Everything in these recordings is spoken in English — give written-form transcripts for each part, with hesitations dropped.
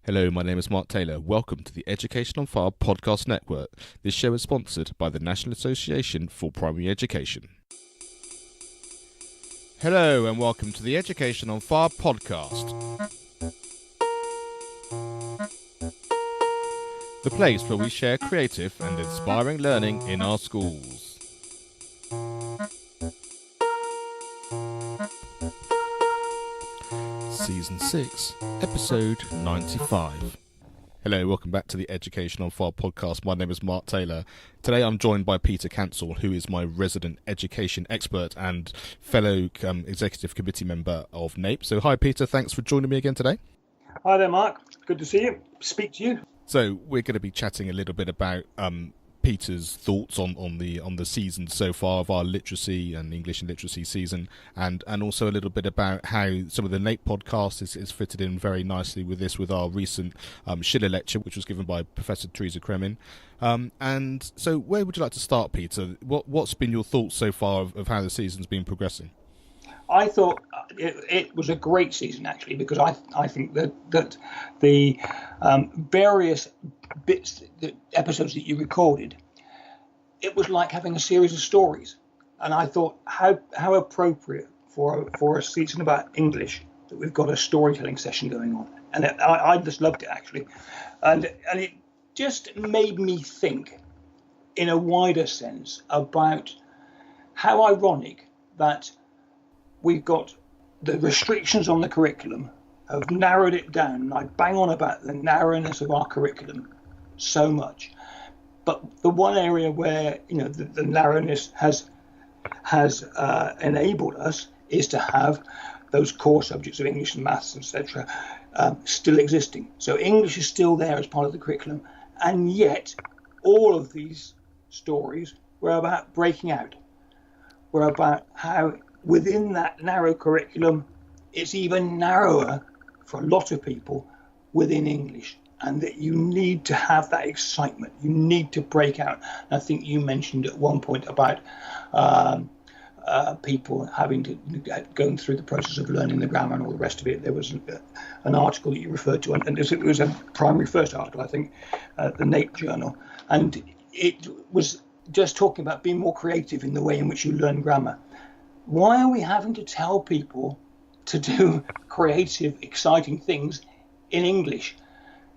Hello, my name is Mark Taylor. Welcome to the Education on Fire podcast network. This show is sponsored by the National Association for Primary Education. Hello and welcome to the Education on Fire podcast. The place where we share creative and inspiring learning in our schools. Season 6, Episode 95. Hello, welcome back to the Education on Fire podcast. My name is Mark Taylor. Today I'm joined by Peter Cansell, who is my resident education expert and fellow executive committee member of NAPE. So hi Peter, thanks for joining me again today. Hi there Mark, good to see you, speak to you. So we're going to be chatting a little bit about Peter's thoughts on the season so far of our literacy and English and literacy season, and also a little bit about how some of the NAPE podcast is fitted in very nicely with our recent Schiller lecture, which was given by Professor Teresa Kremin. And so where would you like to start, Peter? What's been your thoughts so far of how the season's been progressing? I thought it was a great season, actually, because I think that the various bits, the episodes that you recorded, it was like having a series of stories. And I thought how appropriate for a season about English that we've got a storytelling session going on. And I just loved it, actually. And it just made me think in a wider sense about how ironic that we've got the restrictions on the curriculum have narrowed it down. And I bang on about the narrowness of our curriculum so much. But the one area where, the narrowness has enabled us is to have those core subjects of English and maths, etc., still existing. So English is still there as part of the curriculum. And yet all of these stories were about breaking out. Were about how within that narrow curriculum, it's even narrower for a lot of people within English, and that you need to have that excitement. You need to break out. And I think you mentioned at one point about people having to going through the process of learning the grammar and all the rest of it. There was an article that you referred to, and it was a primary first article, I think, the NAPE journal, and it was just talking about being more creative in the way in which you learn grammar. Why are we having to tell people to do creative, exciting things in English?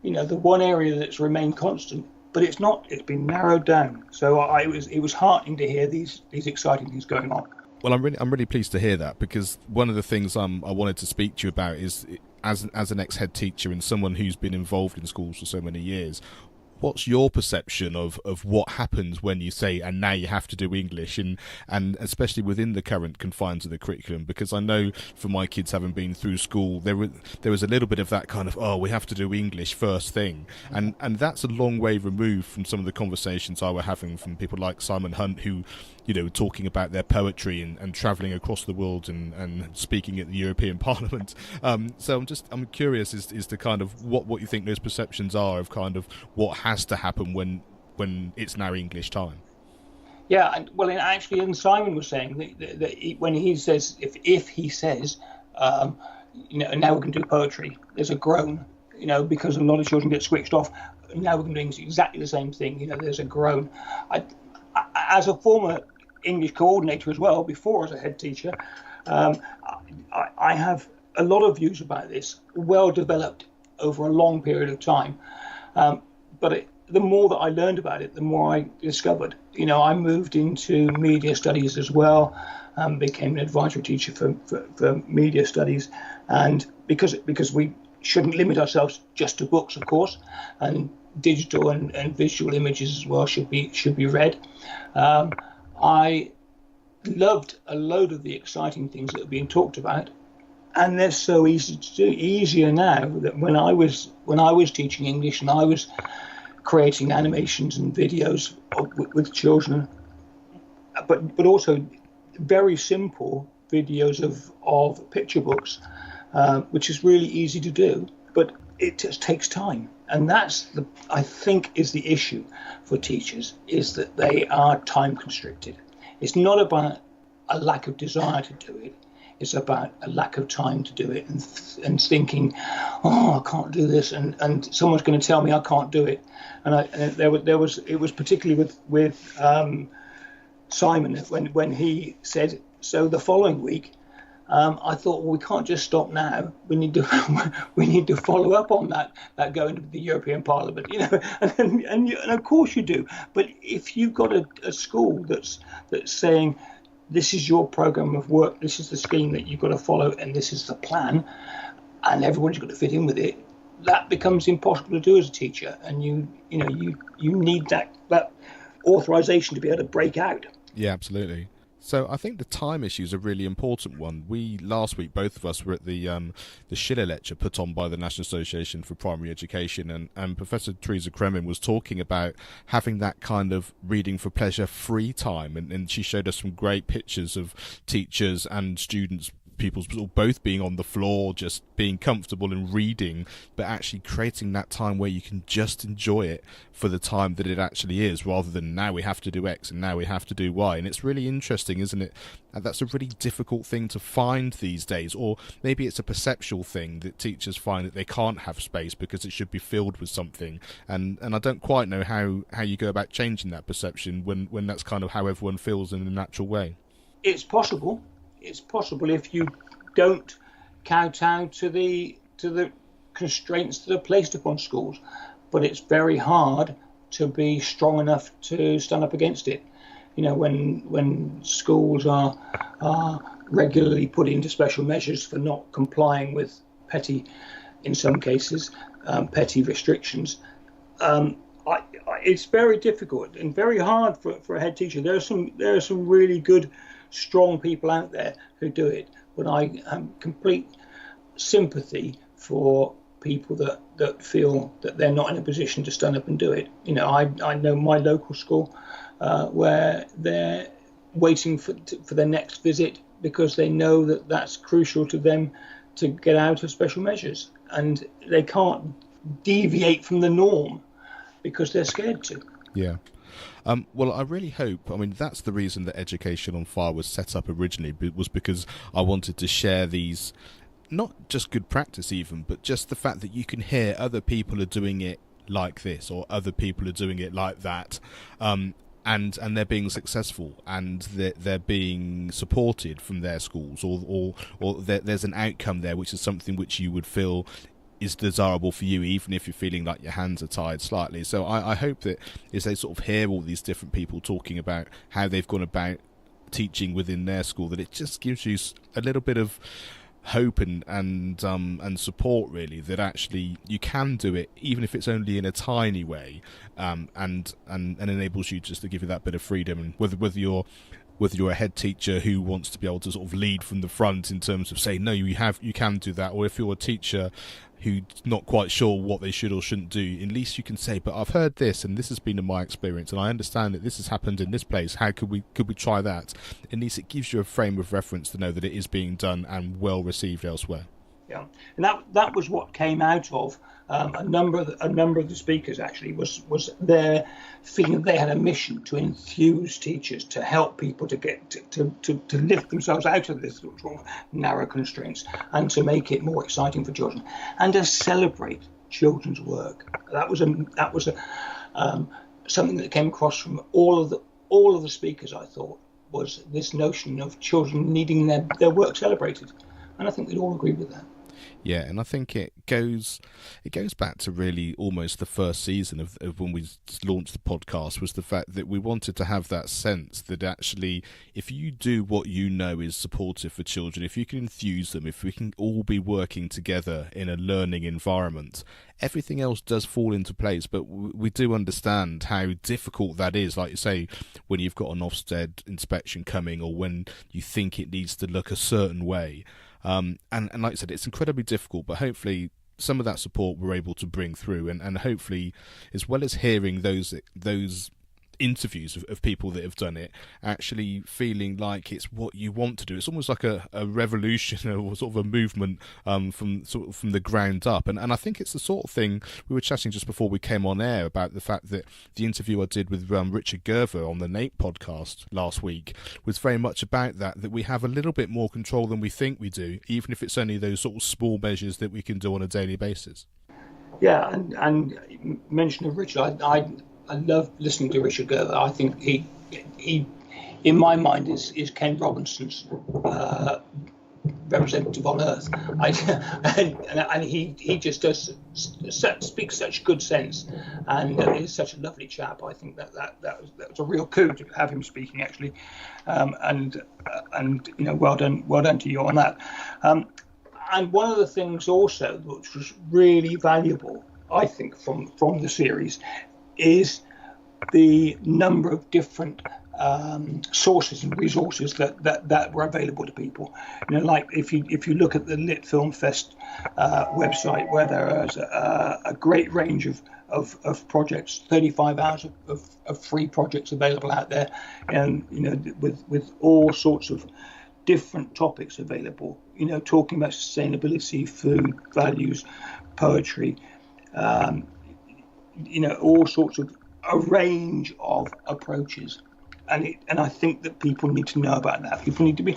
The one area that's remained constant, but it's not. It's been narrowed down. So it was heartening to hear these exciting things going on. Well, I'm really pleased to hear that, because one of the things I wanted to speak to you about is, as an ex-head teacher and someone who's been involved in schools for so many years, what's your perception of what happens when you say, and now you have to do English, and especially within the current confines of the curriculum? Because I know for my kids, having been through school, there was a little bit of that kind of, we have to do English first thing. And that's a long way removed from some of the conversations I were having from people like Simon Hunt, who, talking about their poetry and travelling across the world and speaking at the European Parliament. So I'm curious as to kind of what you think those perceptions are of kind of what has to happen when it's now English time. Yeah, and Simon was saying that when he says, if he says, now we can do poetry, there's a groan, because a lot of children get switched off. Now we're doing exactly the same thing. There's a groan. As a former English coordinator as well, before as a head teacher, I have a lot of views about this, well developed over a long period of time. But the more that I learned about it, the more I discovered. I moved into media studies as well, became an advisory teacher for media studies, and because we shouldn't limit ourselves just to books, of course, and digital and visual images as well should be read. I loved a load of the exciting things that are being talked about, and they're so easy to do. Easier now than when I was teaching English and I was creating animations and videos with children, but also very simple videos of picture books, which is really easy to do, but it just takes time. And that's I think is the issue for teachers, is that they are time constricted. It's not about a lack of desire to do it. It's about a lack of time to do it, and thinking, oh, I can't do this, and someone's going to tell me I can't do it. And it was particularly with Simon when he said, so the following week, I thought, well, we can't just stop now. We need to follow up on that going to the European Parliament, and of course you do. But if you've got a school that's saying, this is your program of work, this is the scheme that you've got to follow, and this is the plan, and everyone's got to fit in with it, that becomes impossible to do as a teacher, and you need that authorization to be able to break out. Yeah, absolutely. So I think the time issue is a really important one. Last week, both of us were at the Schiller lecture put on by the National Association for Primary Education, and Professor Teresa Kremen was talking about having that kind of reading for pleasure free time, and she showed us some great pictures of teachers and students, pupils both being on the floor, just being comfortable and reading, but actually creating that time where you can just enjoy it for the time that it actually is, rather than now we have to do X and now we have to do Y. And it's really interesting, isn't it? And that's a really difficult thing to find these days, or maybe it's a perceptual thing that teachers find that they can't have space because it should be filled with something. And I don't quite know how you go about changing that perception when that's kind of how everyone feels in a natural way. It's possible. It's possible if you don't kowtow to the constraints that are placed upon schools, but it's very hard to be strong enough to stand up against it. When schools are regularly put into special measures for not complying with petty, in some cases, petty restrictions. It's very difficult and very hard for a head teacher. There are some really good, strong people out there who do it, but I have complete sympathy for people that feel that they're not in a position to stand up and do it. I know my local school where they're waiting for their next visit because they know that that's crucial to them to get out of special measures, and they can't deviate from the norm because they're scared to. Yeah. Well, I really hope, that's the reason that Education on Fire was set up originally, was because I wanted to share these, not just good practice even, but just the fact that you can hear other people are doing it like this, or other people are doing it like that, and they're being successful, and they're being supported from their schools, or there's an outcome there which is something which you would feel is desirable for you, even if you're feeling like your hands are tied slightly. So I hope that as they sort of hear all these different people talking about how they've gone about teaching within their school, that it just gives you a little bit of hope and support, really, that actually you can do it, even if it's only in a tiny way, and enables you just to give you that bit of freedom. And whether you're a head teacher who wants to be able to sort of lead from the front in terms of saying, no, you can do that, or if you're a teacher who's not quite sure what they should or shouldn't do, at least you can say, but I've heard this, and this has been in my experience, and I understand that this has happened in this place. How could we try that? At least it gives you a frame of reference to know that it is being done and well received elsewhere. Yeah, and that was what came out of a number of the speakers. Actually, was their feeling that they had a mission to enthuse teachers, to help people to get to lift themselves out of this sort of narrow constraints, and to make it more exciting for children, and to celebrate children's work. That was something that came across from all of the speakers. I thought was this notion of children needing their work celebrated, and I think we'd all agree with that. Yeah, and I think it goes back to really almost the first season of when we launched the podcast, was the fact that we wanted to have that sense that actually, if you do what you know is supportive for children, if you can enthuse them, if we can all be working together in a learning environment, everything else does fall into place. But we do understand how difficult that is, like you say, when you've got an Ofsted inspection coming, or when you think it needs to look a certain way. And like I said, it's incredibly difficult, but hopefully some of that support we're able to bring through, and hopefully, as well as hearing those interviews of people that have done it, actually feeling like it's what you want to do. It's almost like a revolution or sort of a movement from the ground up. And I think it's the sort of thing we were chatting just before we came on air about the fact that the interview I did with Richard Gerver on the NAPE podcast last week was very much about that we have a little bit more control than we think we do, even if it's only those sort of small measures that we can do on a daily basis. Yeah, and mention of Richard, I love listening to Richard Gerver. I think he in my mind is Ken Robinson's representative on earth. And he just speaks such good sense, and is such a lovely chap. I think that was a real coup to have him speaking, actually, and well done to you on that. And one of the things also which was really valuable, I think, from the series is the number of different sources and resources that were available to people. Like if you look at the Lit Film Fest website, where there is a great range of projects, 35 hours of free projects available out there, and with all sorts of different topics available, talking about sustainability, food, values, poetry, all sorts of a range of approaches. And I think that people need to know about that. People need to be,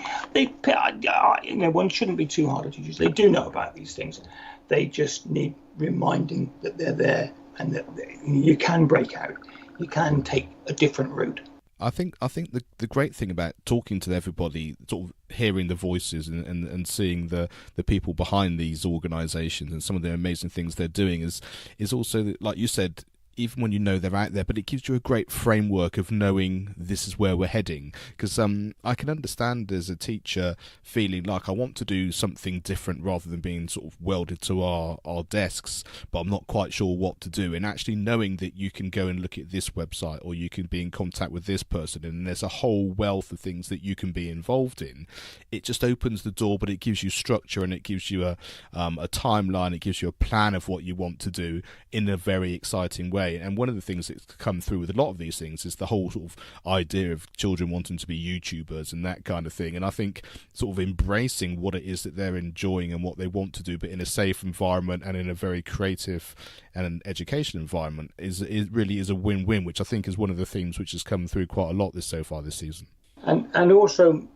one shouldn't be too hard on teachers. They do know about these things. They just need reminding that they're there, and that you can break out. You can take a different route. I think the great thing about talking to everybody, sort of hearing the voices and seeing the people behind these organisations and some of the amazing things they're doing is also that, like you said, even when they're out there, but it gives you a great framework of knowing this is where we're heading. Because I can understand as a teacher feeling like I want to do something different rather than being sort of welded to our desks, but I'm not quite sure what to do. And actually knowing that you can go and look at this website, or you can be in contact with this person, and there's a whole wealth of things that you can be involved in, it just opens the door, but it gives you structure, and it gives you a timeline, it gives you a plan of what you want to do in a very exciting way. And one of the things that's come through with a lot of these things is the whole sort of idea of children wanting to be YouTubers and that kind of thing. And I think sort of embracing what it is that they're enjoying and what they want to do, but in a safe environment and in a very creative and an educational environment, is really is a win-win, which I think is one of the themes which has come through quite a lot this season. And also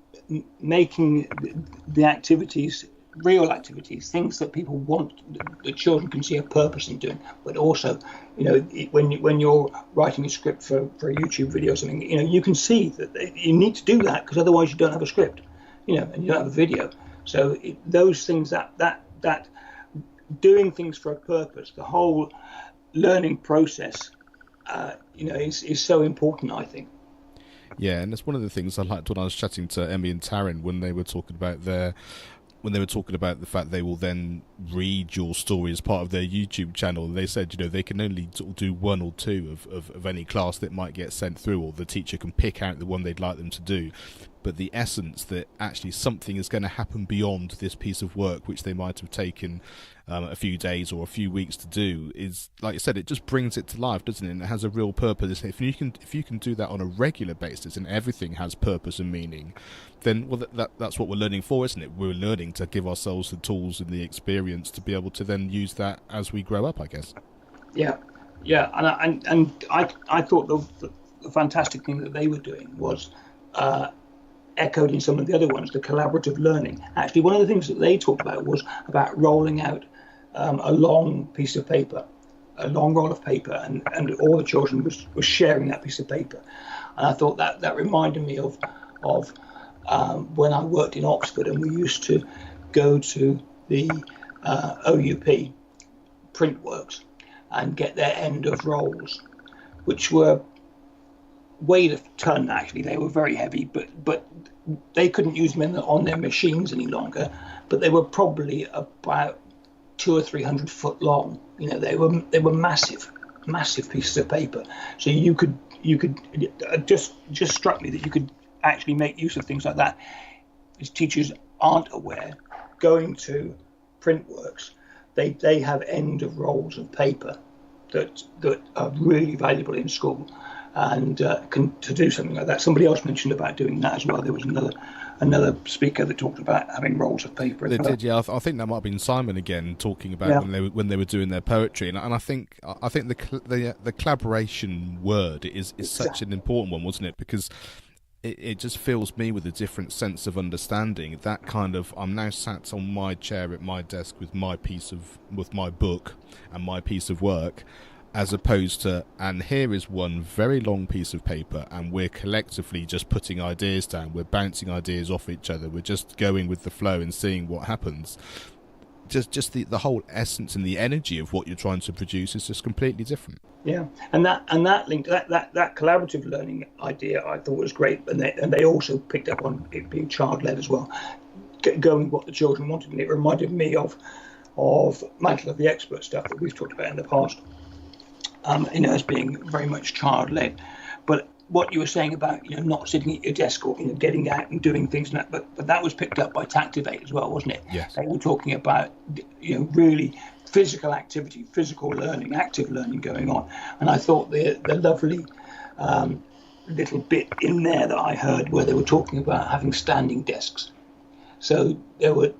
making the activities real activities, things that people want, that children can see a purpose in doing. But also, when you're writing a script for a YouTube video or something, you can see that you need to do that, because otherwise you don't have a script, and you don't have a video. So those things that doing things for a purpose, the whole learning process, is so important, I think. Yeah, and that's one of the things I liked when I was chatting to Emmy and Taryn when they were talking about the fact they will then read your story as part of their YouTube channel. They said, they can only sort of do one or two of any class that might get sent through, or the teacher can pick out the one they'd like them to do. But the essence that actually something is going to happen beyond this piece of work, which they might have taken a few days or a few weeks to do, is, like you said, it just brings it to life, doesn't it? And it has a real purpose. If you can do that on a regular basis, and everything has purpose and meaning, then that's what we're learning for, isn't it? We're learning to give ourselves the tools and the experience to be able to then use that as we grow up, I guess. Yeah, and I thought the fantastic thing that they were doing was echoed in some of the other ones, the collaborative learning. Actually, one of the things that they talked about was about rolling out a long piece of paper, a long roll of paper, and all the children was sharing that piece of paper. And I thought that reminded me of when I worked in Oxford, and we used to go to the OUP print works and get their end of rolls, which were weighed a ton. Actually, they were very heavy, but they couldn't use them on their machines any longer. But they were probably about 200 or 300 foot long. They were massive pieces of paper. So you could just struck me that you could actually make use of things like that. As teachers aren't aware, going to print works, they have end of rolls of paper that are really valuable in school. and to do something like that. Somebody else mentioned about doing that as well. There was another speaker that talked about having rolls of paper. They did, yeah. I think that might have been Simon again talking about when they were doing their poetry, and I think the collaboration word is such an important one, wasn't it? Because it just fills me with a different sense of understanding. That kind of, I'm now sat on my chair at my desk with my book and my piece of work, as opposed to, and here is one very long piece of paper, and we're collectively just putting ideas down. We're bouncing ideas off each other. We're just going with the flow and seeing what happens. Just the whole essence and the energy of what you're trying to produce is just completely different. Yeah, and that link, that collaborative learning idea, I thought was great, and they also picked up on it being child-led as well, going what the children wanted, and it reminded me of Mantle of the Expert stuff that we've talked about in the past, as being very much child-led. But what you were saying about not sitting at your desk or getting out and doing things, but that was picked up by Tactivate as well, wasn't it? Yes. They were talking about really physical activity, physical learning, active learning going on. And I thought the lovely little bit in there that I heard where they were talking about having standing desks. So there were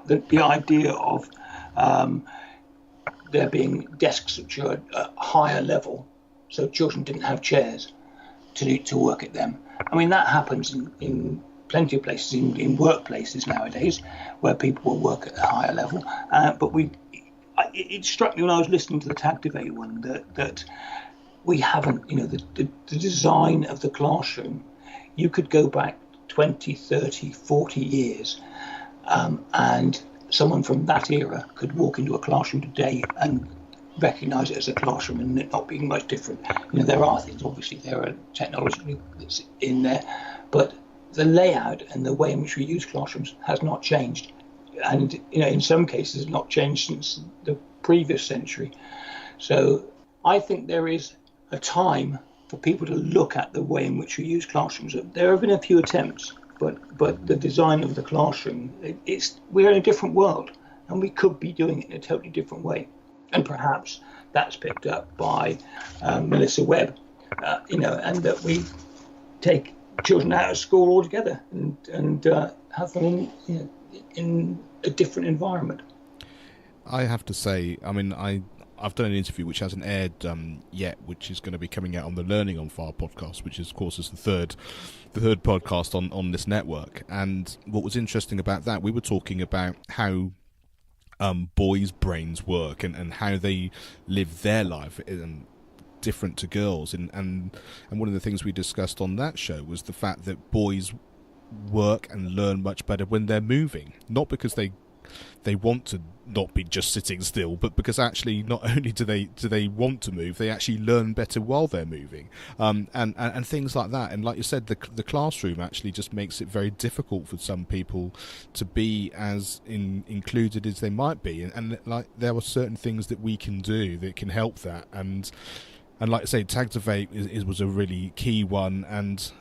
the idea of there being desks which are at higher level, so children didn't have chairs to work at them. I mean, that happens in plenty of places, in workplaces nowadays, where people will work at a higher level. But it struck me when I was listening to the Tactivate one that we haven't, the design of the classroom, you could go back 20, 30, 40 years, and someone from that era could walk into a classroom today and recognise it as a classroom and it not being much different. There are things, obviously, there are technology that's in there, but the layout and the way in which we use classrooms has not changed. And, in some cases, not changed since the previous century. So I think there is a time for people to look at the way in which we use classrooms. There have been a few attempts, but the design of the classroom, we're in a different world, and we could be doing it in a totally different way. And perhaps that's picked up by Melissa Webb, and that we take children out of school altogether and have them in a different environment. I have to say, I mean, I've done an interview which hasn't aired yet, which is going to be coming out on the Learning on Fire podcast, which is, of course, is the third podcast on this network. And what was interesting about that, we were talking about how boys' brains work and how they live their life different to girls, and one of the things we discussed on that show was the fact that boys work and learn much better when they're moving, not because they want to not be just sitting still, but because actually not only do they want to move, they actually learn better while they're moving, and things like that. And like you said, the classroom actually just makes it very difficult for some people to be as included as they might be, and like there are certain things that we can do that can help that, and like I say, Tactivate was a really key one, and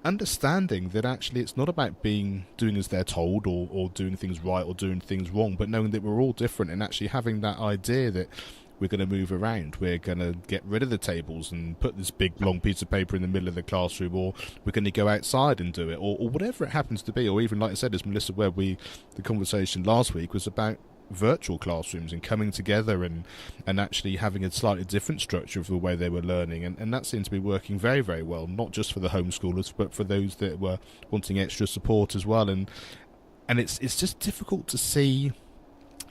understanding that actually it's not about doing as they're told or doing things right or doing things wrong, but knowing that we're all different, and actually having that idea that we're going to move around, we're going to get rid of the tables and put this big long piece of paper in the middle of the classroom, or we're going to go outside and do it, or whatever it happens to be. Or even, like I said, as Melissa Webb, the conversation last week was about virtual classrooms and coming together and actually having a slightly different structure of the way they were learning, and that seemed to be working very, very well, not just for the homeschoolers but for those that were wanting extra support as well. And it's just difficult to see.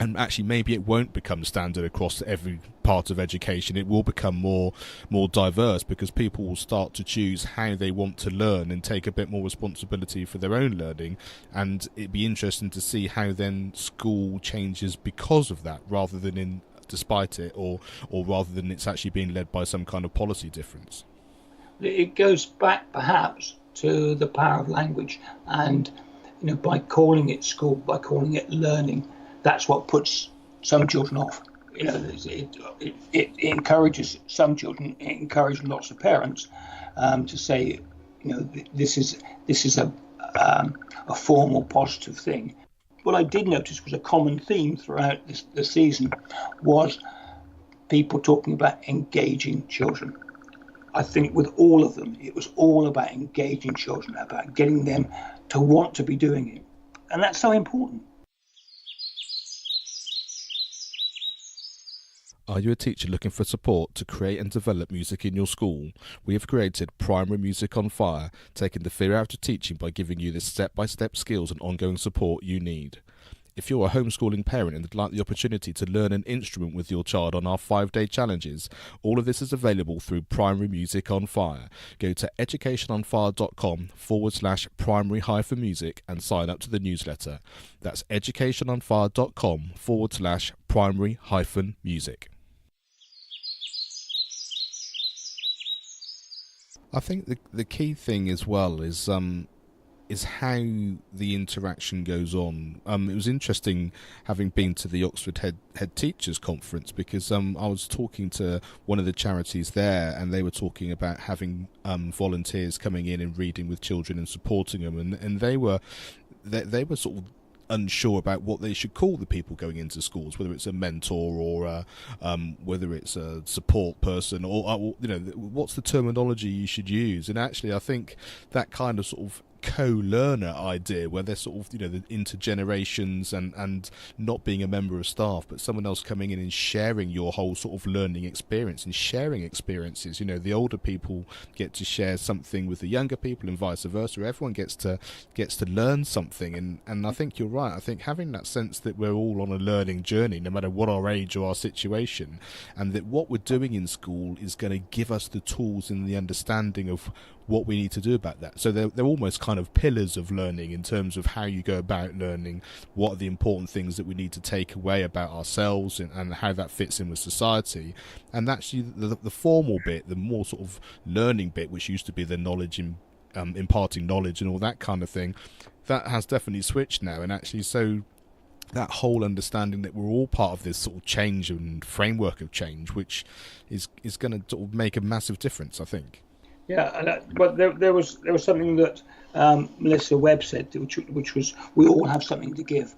And actually, maybe it won't become standard across every part of education. It will become more diverse, because people will start to choose how they want to learn and take a bit more responsibility for their own learning. And it'd be interesting to see how then school changes because of that, rather than despite it, or rather than it's actually being led by some kind of policy difference. It goes back perhaps to the power of language, and by calling it school, by calling it learning, that's what puts some children off. It encourages some children. It encourages lots of parents to say, this is a formal, positive thing. What I did notice was a common theme throughout the season was people talking about engaging children. I think with all of them, it was all about engaging children, about getting them to want to be doing it. And that's so important. Are you a teacher looking for support to create and develop music in your school? We have created Primary Music on Fire, taking the fear out of teaching by giving you the step-by-step skills and ongoing support you need. If you're a homeschooling parent and would like the opportunity to learn an instrument with your child on our 5-day challenges, all of this is available through Primary Music on Fire. Go to educationonfire.com/primary-music and sign up to the newsletter. That's educationonfire.com/primary-music. I think the key thing as well is how the interaction goes on. It was interesting having been to the Oxford Head Teachers conference, because I was talking to one of the charities there, and they were talking about having volunteers coming in and reading with children and supporting them, and they were sort of unsure about what they should call the people going into schools, whether it's a mentor or whether it's a support person, or what's the terminology you should use. And actually, I think that kind of sort of co-learner idea, where they're sort of the intergenerations and not being a member of staff, but someone else coming in and sharing your whole sort of learning experience and sharing experiences. The older people get to share something with the younger people and vice versa. Everyone gets to learn something, and I think you're right. I think having that sense that we're all on a learning journey, no matter what our age or our situation, and that what we're doing in school is going to give us the tools and the understanding of what we need to do about that. So they're almost kind of pillars of learning in terms of how you go about learning, what are the important things that we need to take away about ourselves, and how that fits in with society. And actually the formal bit, the more sort of learning bit, which used to be the knowledge in imparting knowledge and all that kind of thing, that has definitely switched now. And actually, so that whole understanding that we're all part of this sort of change and framework of change, which is going to sort of make a massive difference, I think. Yeah, but there was something that Melissa Webb said, which was, we all have something to give,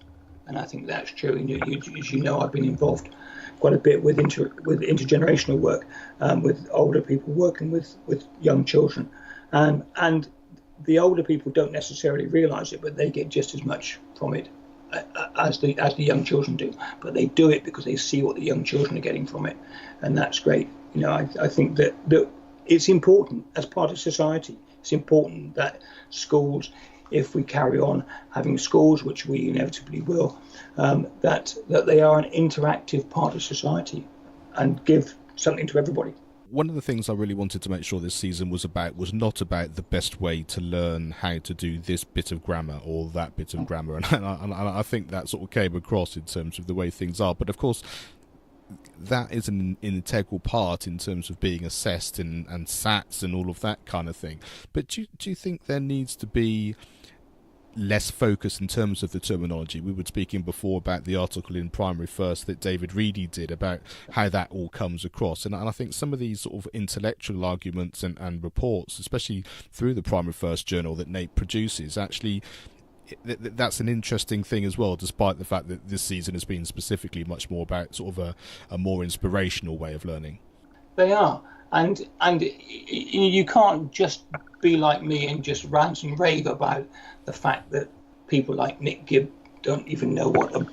and I think that's true. As you know, I've been involved quite a bit with intergenerational work, with older people working with young children, and the older people don't necessarily realise it, but they get just as much from it as the young children do. But they do it because they see what the young children are getting from it, and that's great. I think that it's important as part of society. It's important that schools, if we carry on having schools, which we inevitably will, that they are an interactive part of society and give something to everybody. One of the things I really wanted to make sure this season was not about the best way to learn how to do this bit of grammar or that bit of grammar, and I think that sort of came across in terms of the way things are. But of course, that is an integral part in terms of being assessed and SATs and all of that kind of thing. But do you think there needs to be less focus in terms of the terminology? We were speaking before about the article in Primary First that David Reedy did about how that all comes across, and I think some of these sort of intellectual arguments and reports, especially through the Primary First journal that NAPE produces, actually that's an interesting thing as well, despite the fact that this season has been specifically much more about sort of a more inspirational way of learning. They are, and you can't just be like me and just rant and rave about the fact that people like Nick Gibb don't even know what a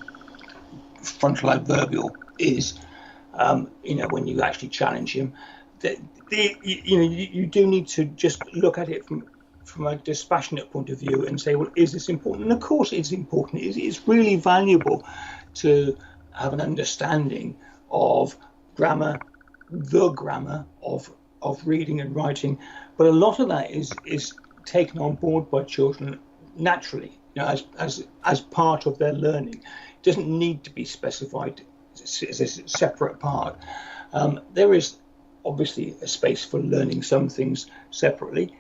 frontal adverbial is. When you actually challenge him, you do need to just look at it from a dispassionate point of view and say, well, is this important? And of course it's important. It's really valuable to have an understanding of grammar, the grammar of reading and writing. But a lot of that is taken on board by children naturally, as part of their learning. It doesn't need to be specified as a separate part. There is obviously a space for learning some things separately,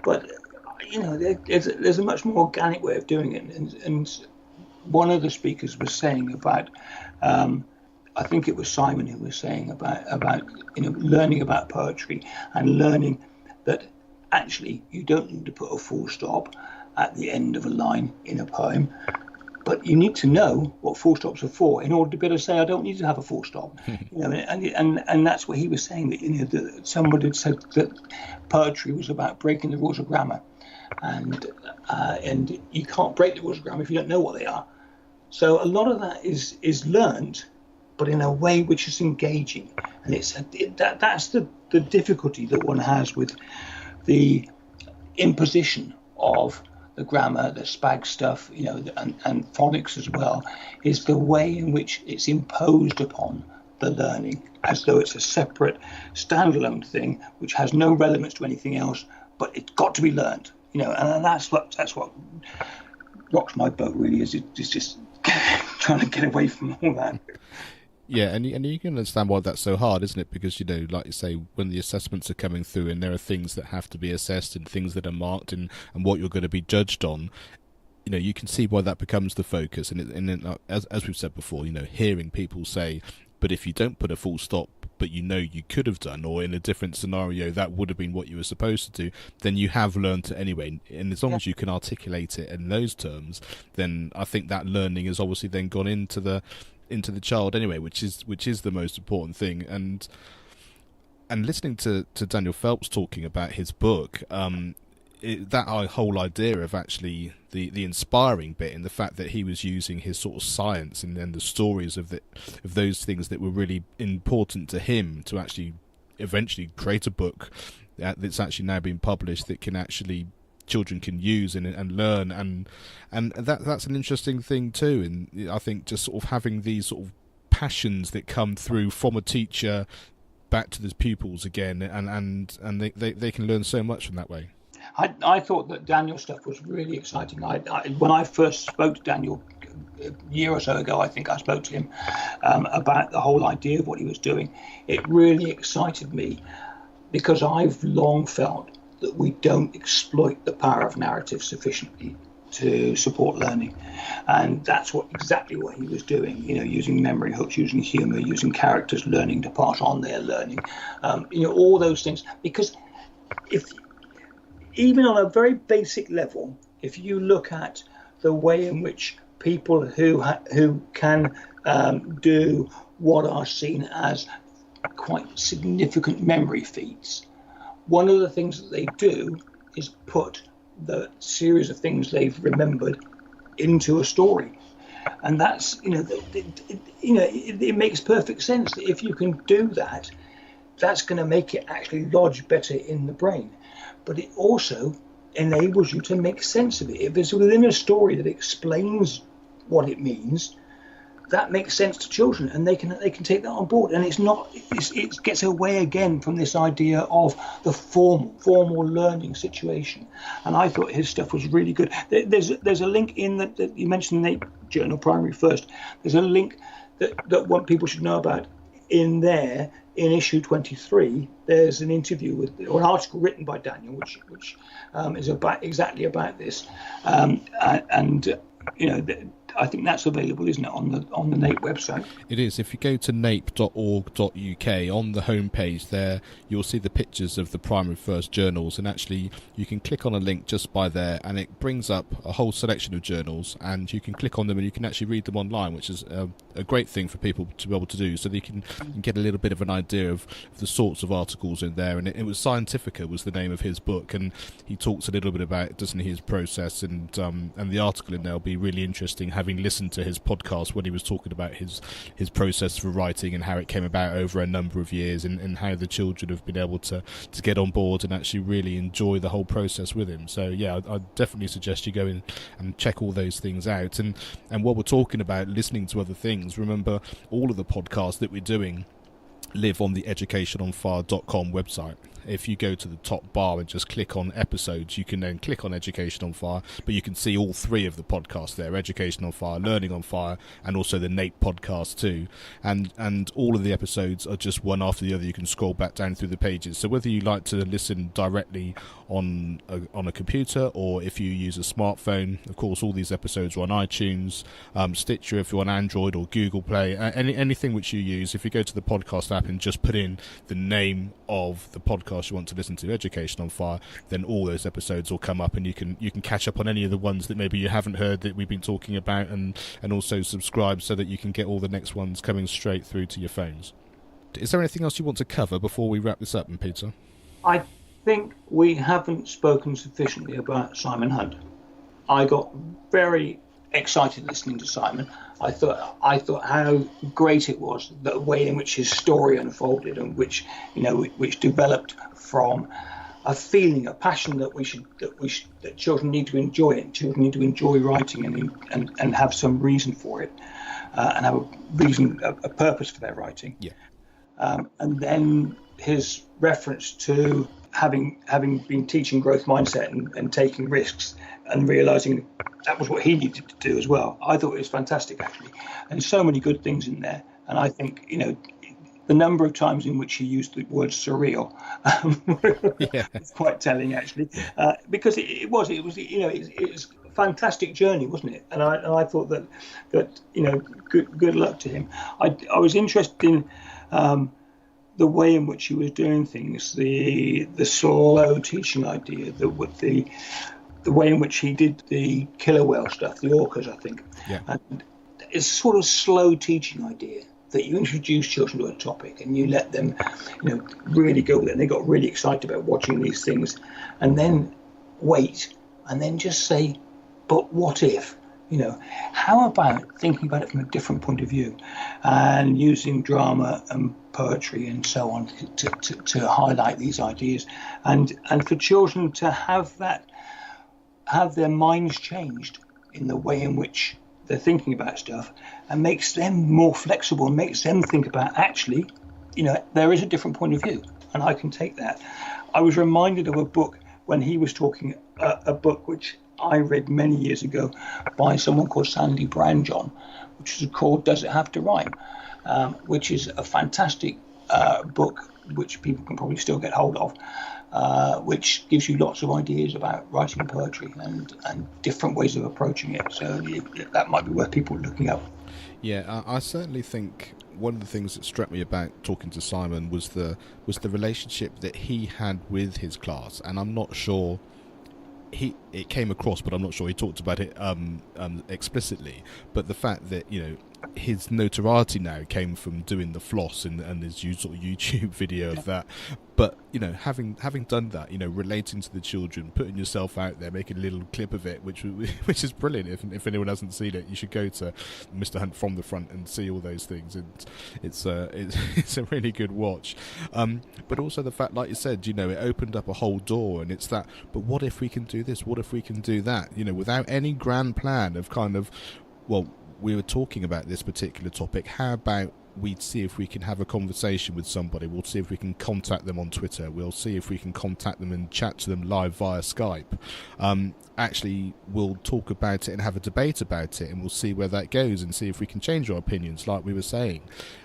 but there's a much more organic way of doing it. And one of the speakers was saying about, I think it was Simon who was saying about learning about poetry and learning that actually you don't need to put a full stop at the end of a line in a poem. But you need to know what full stops are for in order to be able to say, I don't need to have a full stop. And that's what he was saying, that, that somebody had said that poetry was about breaking the rules of grammar. And you can't break the rules of grammar if you don't know what they are. So a lot of that is learned, but in a way which is engaging. And that's the difficulty that one has with the imposition of the grammar, the spag stuff, and phonics as well, is the way in which it's imposed upon the learning, as though it's a separate, standalone thing which has no relevance to anything else, but it's got to be learned. And that's what rocks my boat, really, is it's just trying to get away from all that. Yeah, and you can understand why that's so hard, isn't it? Because, like you say, when the assessments are coming through and there are things that have to be assessed and things that are marked and what you're going to be judged on, you can see why that becomes the focus. And as we've said before, hearing people say, but if you don't put a full stop, but you could have done, or in a different scenario that would have been what you were supposed to do, then you have learned it anyway. And as long as you can articulate it in those terms, then I think that learning has obviously then gone into the child anyway, which is the most important thing. And listening to Daniel Phelps talking about his book, that whole idea of actually the inspiring bit in the fact that he was using his sort of science and then the stories of those things that were really important to him to actually eventually create a book that's actually now been published that can actually children can use and learn, and that's an interesting thing too. And I think just sort of having these sort of passions that come through from a teacher back to the pupils again, and they can learn so much from that way. I thought that Daniel's stuff was really exciting. When I first spoke to Daniel a year or so ago, I think I spoke to him about the whole idea of what he was doing. It really excited me because I've long felt that we don't exploit the power of narrative sufficiently to support learning. And that's exactly what he was doing, using memory hooks, using humour, using characters learning to pass on their learning, all those things. Because even on a very basic level, if you look at the way in which people who can do what are seen as quite significant memory feats, one of the things that they do is put the series of things they've remembered into a story. And that's, it makes perfect sense that if you can do that, that's going to make it actually lodge better in the brain. But it also enables you to make sense of it. If it's within a story that explains what it means, that makes sense to children, and they can take that on board. And it gets away again from this idea of the formal learning situation. And I thought his stuff was really good. There's a link in that you mentioned the NAPE journal, Primary First. There's a link that what people should know about in there. In issue 23, there's an interview or an article written by Daniel, which is exactly about this, I think that's available, isn't it, on the NAPE website? It is. If you go to nape.org.uk, on the homepage there, you'll see the pictures of the Primary First journals, and actually you can click on a link just by there, and it brings up a whole selection of journals, and you can click on them and you can actually read them online, which is a great thing for people to be able to do, so they can get a little bit of an idea of the sorts of articles in there. And it was Scientifica was the name of his book, and he talks a little bit about, doesn't he, his process, and the article in there will be really interesting, having listened to his podcast when he was talking about his process for writing and how it came about over a number of years, and how the children have been able to get on board and actually really enjoy the whole process with him. So yeah, I definitely suggest you go in and check all those things out. And while we're talking about listening to other things, remember all of the podcasts that we're doing live on the educationonfire.com website. If you go to the top bar and just click on episodes, you can then click on Education on Fire, but you can see all three of the podcasts there: Education on Fire, Learning on Fire, and also the NAPE podcast too. And all of the episodes are just one after the other. You can scroll back down through the pages. So whether you like to listen directly on a computer, or if you use a smartphone, of course all these episodes are on iTunes, Stitcher if you're on Android, or Google Play, anything which you use. If you go to the podcast app app and just put in the name of the podcast you want to listen to, Education on Fire, then all those episodes will come up, and you can catch up on any of the ones that maybe you haven't heard that we've been talking about, and also subscribe so that you can get all the next ones coming straight through to your phones. Is there anything else you want to cover before we wrap this up, Peter? I think we haven't spoken sufficiently about Simon Hunt. I got very excited listening to Simon. I thought how great it was, the way in which his story unfolded, and which developed from a feeling, a passion that children need to enjoy it. Children need to enjoy writing and have some reason for it, and have a purpose for their writing. Yeah. And then his reference to having been teaching growth mindset and taking risks and realizing that was what he needed to do as well. I thought it was fantastic, actually, and so many good things in there. And I think the number of times in which he used the word surreal is quite telling, actually, because it was a fantastic journey, wasn't it? And I thought that good luck to him. I was interested in the way in which he was doing things, the slow teaching idea, the way in which he did the killer whale stuff, the orcas, I think. Yeah. And it's sort of slow teaching idea that you introduce children to a topic and you let them, really go with it. And they got really excited about watching these things, and then wait, and then just say, but what if? How about thinking about it from a different point of view, and using drama and poetry and so on to highlight these ideas, and for children to have their minds changed in the way in which they're thinking about stuff, and makes them more flexible, and makes them think about, actually, there is a different point of view, and I can take that. I was reminded of a book when he was talking, a book which I read many years ago by someone called Sandy Brownjohn, which is called Does It Have to Rhyme? Which is a fantastic book which people can probably still get hold of, which gives you lots of ideas about writing poetry and different ways of approaching it. So that might be worth people looking up. Yeah, I certainly think one of the things that struck me about talking to Simon was the relationship that he had with his class, and I'm not sure it came across, but I'm not sure he talked about it explicitly. But the fact that his notoriety now came from doing the floss and his sort of YouTube video of that. But having done that, relating to the children, putting yourself out there, making a little clip of it, which is brilliant. If anyone hasn't seen it, you should go to Mr. Hunt from the front and see all those things. It's a really good watch. But also the fact, like you said, it opened up a whole door, and it's that. But what if we can do this? What if we can do that? Without any grand plan of we were talking about this particular topic. How about we'd see if we can have a conversation with somebody? We'll see if we can contact them on Twitter. We'll see if we can contact them and chat to them live via Skype. Actually, we'll talk about it and have a debate about it, and we'll see where that goes and see if we can change our opinions, like we were saying.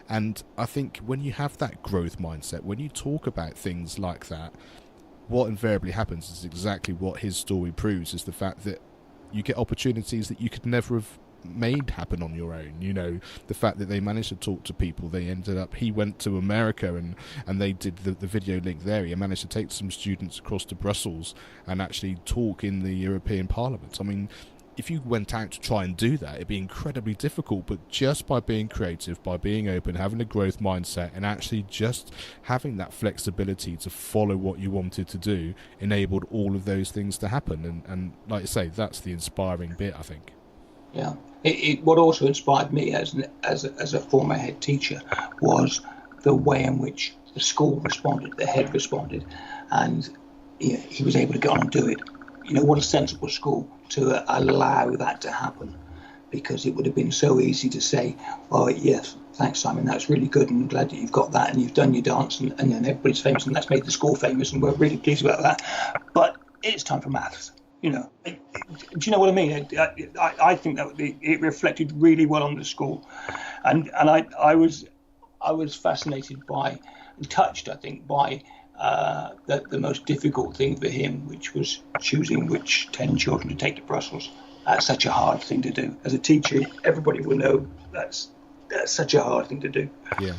And I think when you have that growth mindset, when you talk about things like that, what invariably happens is exactly what his story proves, is the fact that you get opportunities that you could never have made happen on your own. The fact that they managed to talk to people, he went to America and they did the video link there. He managed to take some students across to Brussels and actually talk in the European Parliament. I mean, if you went out to try and do that, it'd be incredibly difficult, but just by being creative, by being open, having a growth mindset, and actually just having that flexibility to follow what you wanted to do, enabled all of those things to happen. And like I say, that's the inspiring bit, I think. Yeah. What also inspired me as a former head teacher was the way in which the school responded, the head responded, and he was able to go on and do it. What a sensible school to allow that to happen, because it would have been so easy to say, "Oh yes, thanks Simon, that's really good, and I'm glad that you've got that and you've done your dance and everybody's famous and that's made the school famous and we're really pleased about that. But it's time for maths." Do you know what I mean? I think that it reflected really well on the school, and I was fascinated by, and touched, I think, by the most difficult thing for him, which was choosing which 10 children to take to Brussels. That's such a hard thing to do. As a teacher, everybody will know that's such a hard thing to do. Yeah.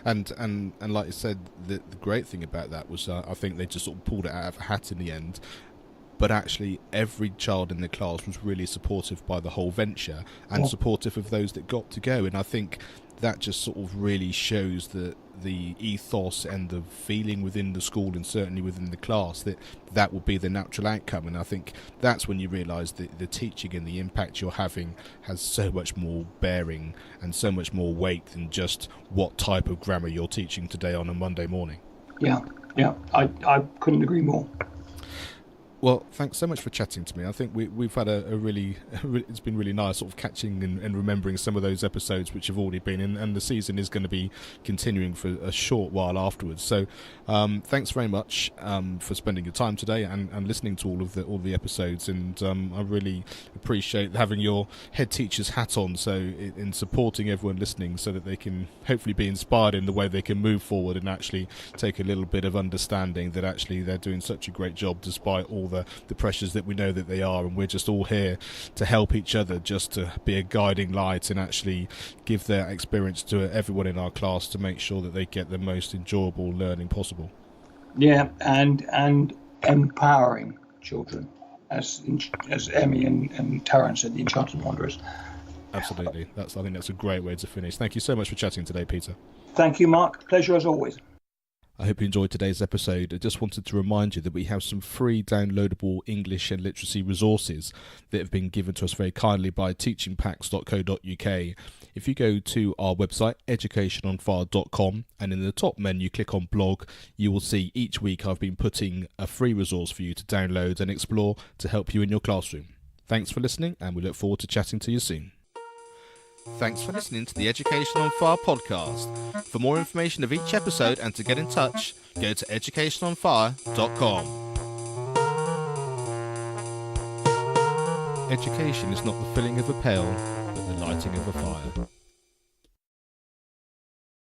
And like I said, the great thing about that was I think they just sort of pulled it out of a hat in the end. But actually, every child in the class was really supportive by the whole venture and supportive of those that got to go. And I think that just sort of really shows the ethos and the feeling within the school and certainly within the class that will be the natural outcome. And I think that's when you realise that the teaching and the impact you're having has so much more bearing and so much more weight than just what type of grammar you're teaching today on a Monday morning. Yeah, I couldn't agree more. Well, thanks so much for chatting to me. I think we've had a really it's been really nice sort of catching and remembering some of those episodes which have already been in, and the season is going to be continuing for a short while afterwards. So thanks very much for spending your time today and listening to all the episodes, and I really appreciate having your head teacher's hat on, so in supporting everyone listening so that they can hopefully be inspired in the way they can move forward and actually take a little bit of understanding that actually they're doing such a great job despite all the pressures that we know that they are, and we're just all here to help each other, just to be a guiding light and actually give their experience to everyone in our class to make sure that they get the most enjoyable learning possible. Yeah, and empowering children, as Emmy and Tarrant said, the Enchanted Wanderers. Absolutely. I think that's a great way to finish. Thank you so much for chatting today, Peter. Thank you, Mark. Pleasure as always. I hope you enjoyed today's episode. I just wanted to remind you that we have some free downloadable English and literacy resources that have been given to us very kindly by teachingpacks.co.uk. If you go to our website, educationonfire.com, and in the top menu click on blog, you will see each week I've been putting a free resource for you to download and explore to help you in your classroom. Thanks for listening, and we look forward to chatting to you soon. Thanks for listening to the Education on Fire podcast. For more information of each episode and to get in touch, go to educationonfire.com. Education is not the filling of a pail, but the lighting of a fire.